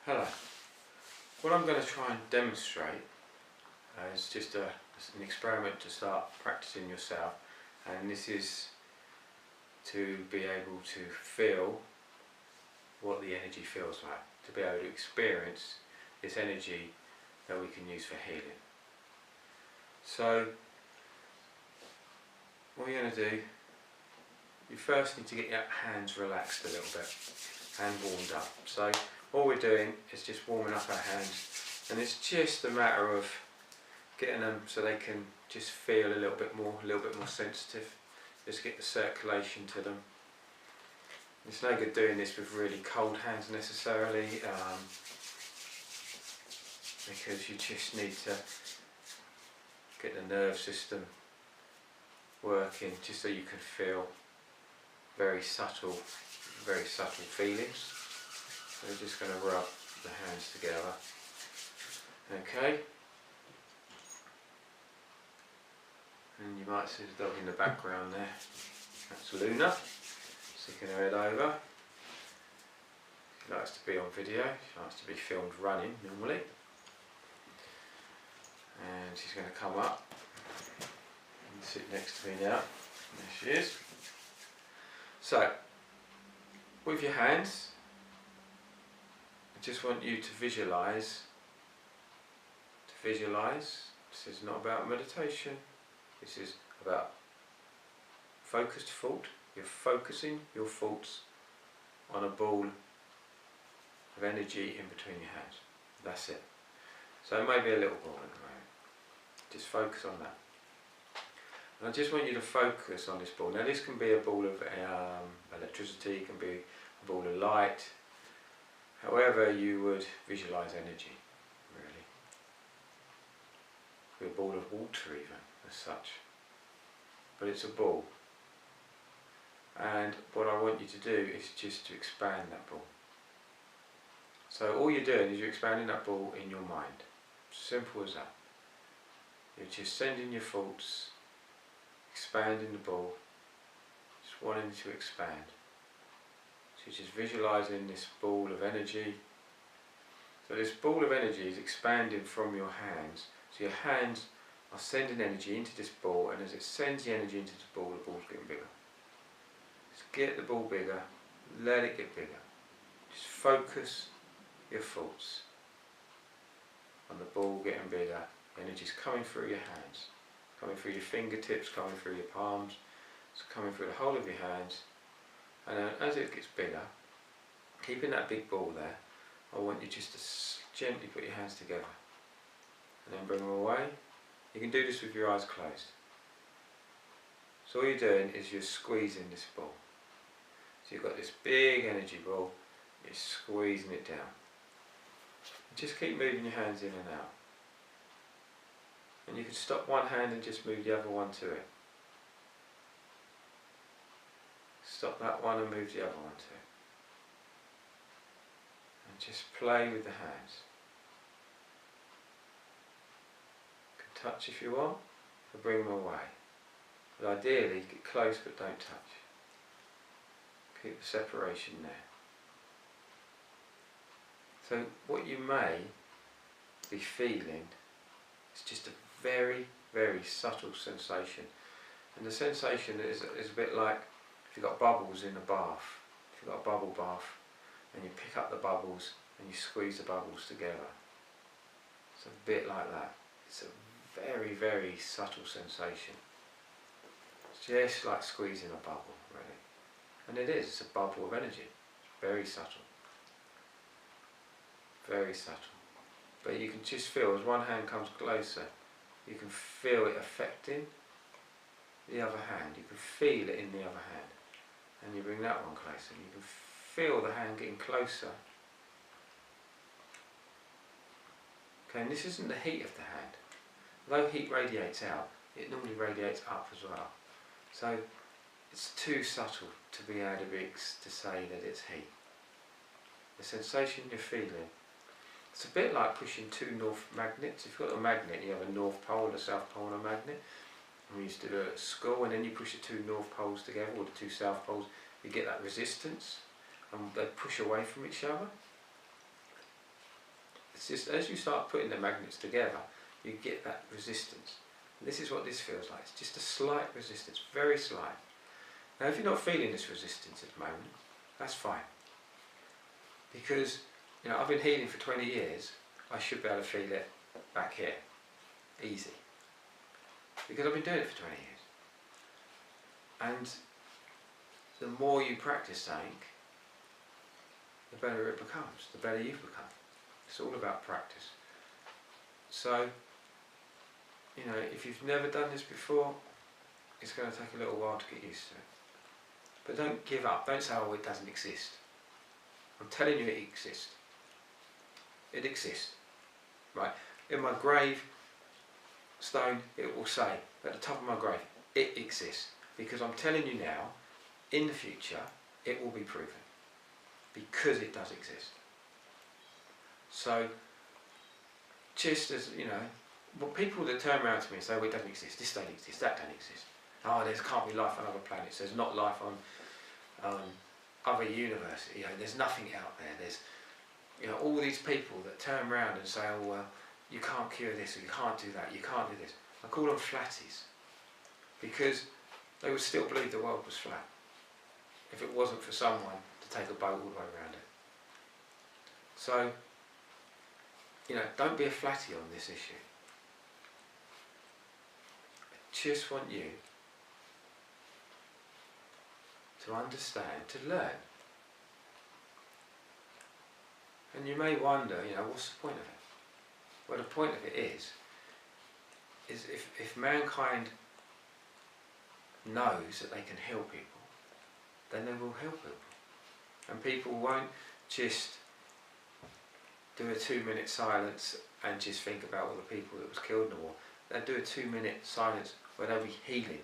Hello. What I'm going to try and demonstrate is just an experiment to start practicing yourself, and this is to be able to feel what the energy feels like, to be able to experience this energy that we can use for healing. So what you're going to do, you first need to get your hands relaxed a little bit and warmed up. So all we're doing is just warming up our hands, and it's just a matter of getting them so they can just feel a little bit more sensitive. Just get the circulation to them. It's no good doing this with really cold hands necessarily, because you just need to get the nerve system working, just so you can feel very subtle feelings. So we're just going to rub the hands together. Okay. And you might see the dog in the background there. That's Luna, sticking her head over. She likes to be on video. She likes to be filmed running normally. And she's going to come up and sit next to me now. There she is. So, with your hands, I just want you to visualise. This is not about meditation. This is about focused thought. You're focusing your thoughts on a ball of energy in between your hands. That's it. So it may be a little ball at the moment. Just focus on that. And I just want you to focus on this ball. Now this can be a ball of electricity, it can be a ball of light, however you would visualise energy, really. It could be a ball of water even, as such. But it's a ball. And what I want you to do is just to expand that ball. So all you're doing is you're expanding that ball in your mind. Simple as that. You're just sending your thoughts, expanding the ball, just wanting to expand. So you're just visualising this ball of energy. So this ball of energy is expanding from your hands. So your hands are sending energy into this ball, and as it sends the energy into the ball's getting bigger. Just get the ball bigger, let it get bigger. Just focus your thoughts on the ball getting bigger. Energy's coming through your hands, coming through your fingertips, coming through your palms, it's coming through the whole of your hands. And then as it gets bigger, keeping that big ball there, I want you just to gently put your hands together and then bring them away. You can do this with your eyes closed. So all you're doing is you're squeezing this ball. So you've got this big energy ball, you're squeezing it down. Just keep moving your hands in and out. And you can stop one hand and just move the other one to it. Stop that one and move the other one to it. And just play with the hands. You can touch if you want, or bring them away. But ideally, get close but don't touch. Keep the separation there. So what you may be feeling is just a very subtle sensation, and the sensation is a bit like if you've got bubbles in a bath. If you've got a bubble bath and you pick up the bubbles and you squeeze the bubbles together, it's a bit like that. It's a very subtle sensation. It's just like squeezing a bubble, really. And it is, it's a bubble of energy. It's very subtle. Very subtle. But you can just feel as one hand comes closer, you can feel it affecting the other hand. You can feel it in the other hand. And you bring that one closer, and you can feel the hand getting closer. Okay, and this isn't the heat of the hand. Although heat radiates out, it normally radiates up as well. So it's too subtle to be able to say that it's heat. The sensation you're feeling, it's a bit like pushing two north magnets. If you've got a magnet, you have a north pole and a south pole on a magnet. And we used to do it at school, and then you push the two north poles together, or the two south poles, you get that resistance, and they push away from each other. It's just as you start putting the magnets together, you get that resistance. And this is what this feels like. It's just a slight resistance, very slight. Now if you're not feeling this resistance at the moment, that's fine. Because I've been healing for 20 years, I should be able to feel it back here, easy. Because I've been doing it for 20 years. And the more you practice something, the better it becomes, the better you've become. It's all about practice. So, if you've never done this before, it's going to take a little while to get used to it. But don't give up, don't say, oh, it doesn't exist. I'm telling you it exists. It exists. Right? In my grave stone, it will say, at the top of my grave, it exists. Because I'm telling you now, in the future, it will be proven. Because it does exist. So, just as, people that turn around to me and say, well, it doesn't exist, this don't exist, that don't exist. Oh, there can't be life on other planets, there's not life on other universes, there's nothing out there. There's, all these people that turn around and say, oh, well, you can't cure this, or you can't do that, you can't do this. I call them flatties. Because they would still believe the world was flat. If it wasn't for someone to take a boat all the way around it. So, don't be a flatty on this issue. I just want you to understand, to learn. And you may wonder, what's the point of it? Well, the point of it is if mankind knows that they can heal people, then they will heal people. And people won't just do a 2-minute silence and just think about all the people that was killed in the war. They'll do a 2-minute silence where they'll be healing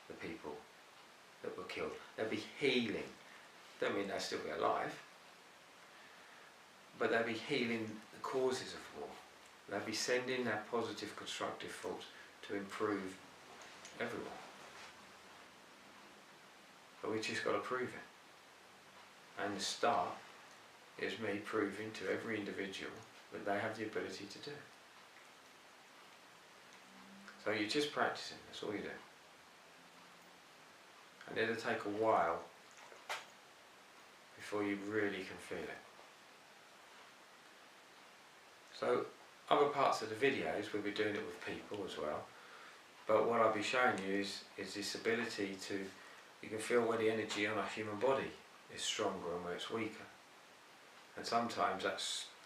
the people that were killed. They'll be healing. Don't mean they'll still be alive, but they'll be healing the causes of war. They'll be sending their positive, constructive thoughts to improve everyone. But we just got to prove it. And the start is me proving to every individual that they have the ability to do it. So you're just practicing, that's all you do. And it'll take a while before you really can feel it. So other parts of the videos we'll be doing it with people as well. But what I'll be showing you is this ability to, you can feel where the energy on a human body is stronger and where it's weaker. And sometimes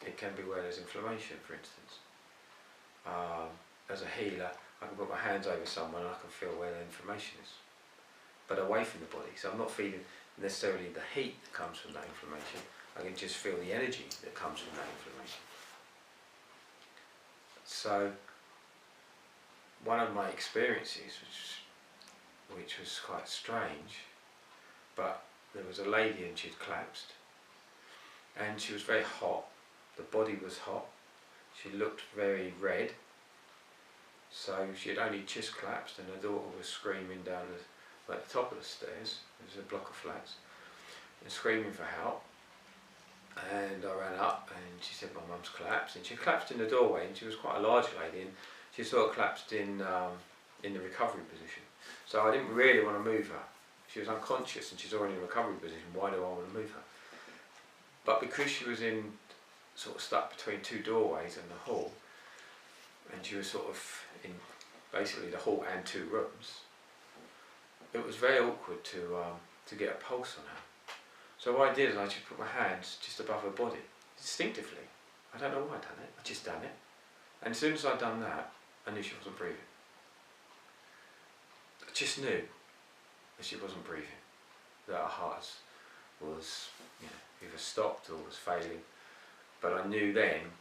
it can be where there's inflammation, for instance. As a healer, I can put my hands over someone and I can feel where the inflammation is. But away from the body, so I'm not feeling necessarily the heat that comes from that inflammation, I can just feel the energy that comes from that inflammation. So, one of my experiences, which was quite strange, but there was a lady and she'd collapsed, and she was very hot, the body was hot, she looked very red, so she had only just collapsed and her daughter was screaming down at the top of the stairs, there's a block of flats, and screaming for help. And I ran up and she said, my mum's collapsed, and she collapsed in the doorway, and she was quite a large lady, and she sort of collapsed in the recovery position. So I didn't really want to move her. She was unconscious and she's already in a recovery position, why do I want to move her? But because she was sort of stuck between two doorways in the hall, and she was sort of in basically the hall and two rooms, it was very awkward to get a pulse on her. So what I did is I just put my hands just above her body, instinctively. I don't know why I'd done it, I just done it. And as soon as I'd done that, I knew she wasn't breathing. I just knew that she wasn't breathing, that her heart was either stopped or was failing. But I knew then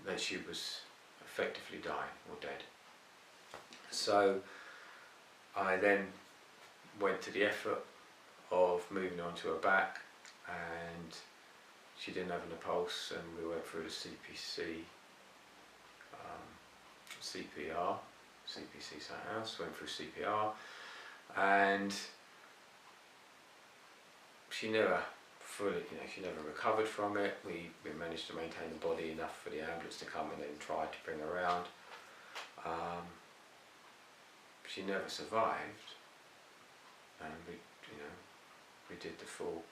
that she was effectively dying or dead. So I then went to the effort of moving on to her back, and she didn't have a pulse, and we went through the CPC St House, went through CPR, and she never fully, she never recovered from it. We managed to maintain the body enough for the ambulance to come and then try to bring her around. She never survived, and we did the full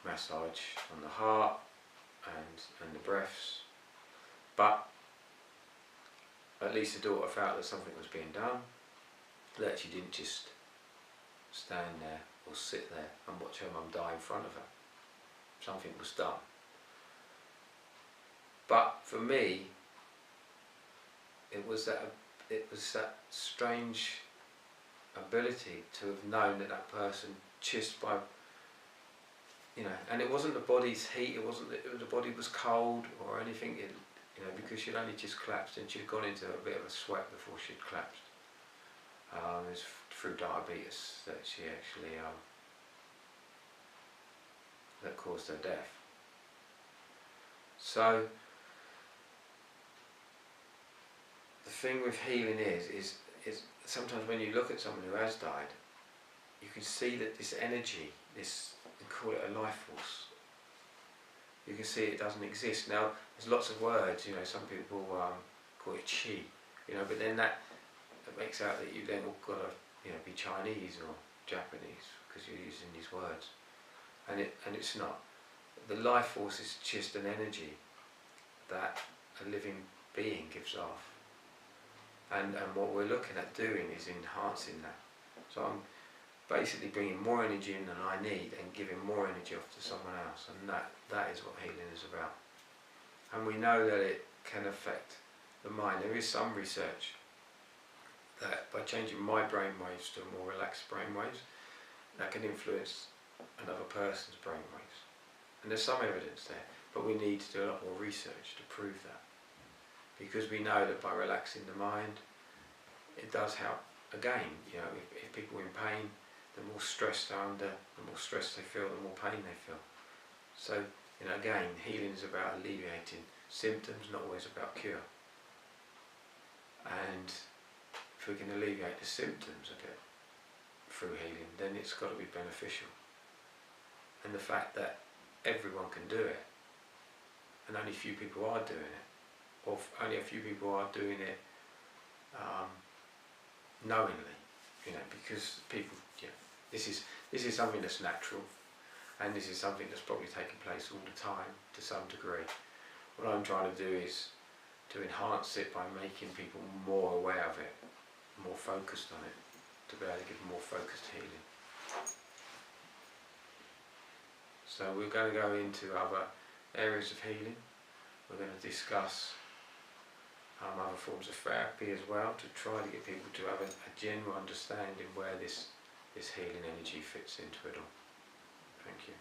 massage on the heart and the breaths, but at least the daughter felt that something was being done, that she didn't just stand there or sit there and watch her mum die in front of her. Something was done. But for me, it was that strange ability to have known that person, just by, and it wasn't the body's heat, it wasn't that the body was cold or anything, because she'd only just collapsed and she'd gone into a bit of a sweat before she'd collapsed. It was through diabetes that she actually, that caused her death. So, the thing with healing is sometimes when you look at someone who has died, you can see that this energy, we call it a life force, you can see it doesn't exist. Now, there's lots of words, some people call it chi, but then that makes out that you then all got to, be Chinese or Japanese because you're using these words, and it's not. The life force is just an energy that a living being gives off, and what we're looking at doing is enhancing that. So I'm basically bringing more energy in than I need and giving more energy off to someone else, and that is what healing is about. And we know that it can affect the mind. There is some research that by changing my brain waves to more relaxed brain waves, that can influence another person's brain waves. And there's some evidence there, but we need to do a lot more research to prove that. Because we know that by relaxing the mind, it does help. Again, if people are in pain, the more stress they're under, the more stress they feel, the more pain they feel. So, again, healing is about alleviating symptoms, not always about cure. And if we can alleviate the symptoms a bit through healing, then it's got to be beneficial. And the fact that everyone can do it, and only a few people are doing it, or only a few people are doing it knowingly, because people, this is something that's natural, and this is something that's probably taking place all the time to some degree. What I'm trying to do is to enhance it by making people more aware of it, more focused on it, to be able to give more focused healing. So we're going to go into other areas of healing. We're going to discuss other forms of therapy as well, to try to get people to have a general understanding where this healing energy fits into it all. Thank you.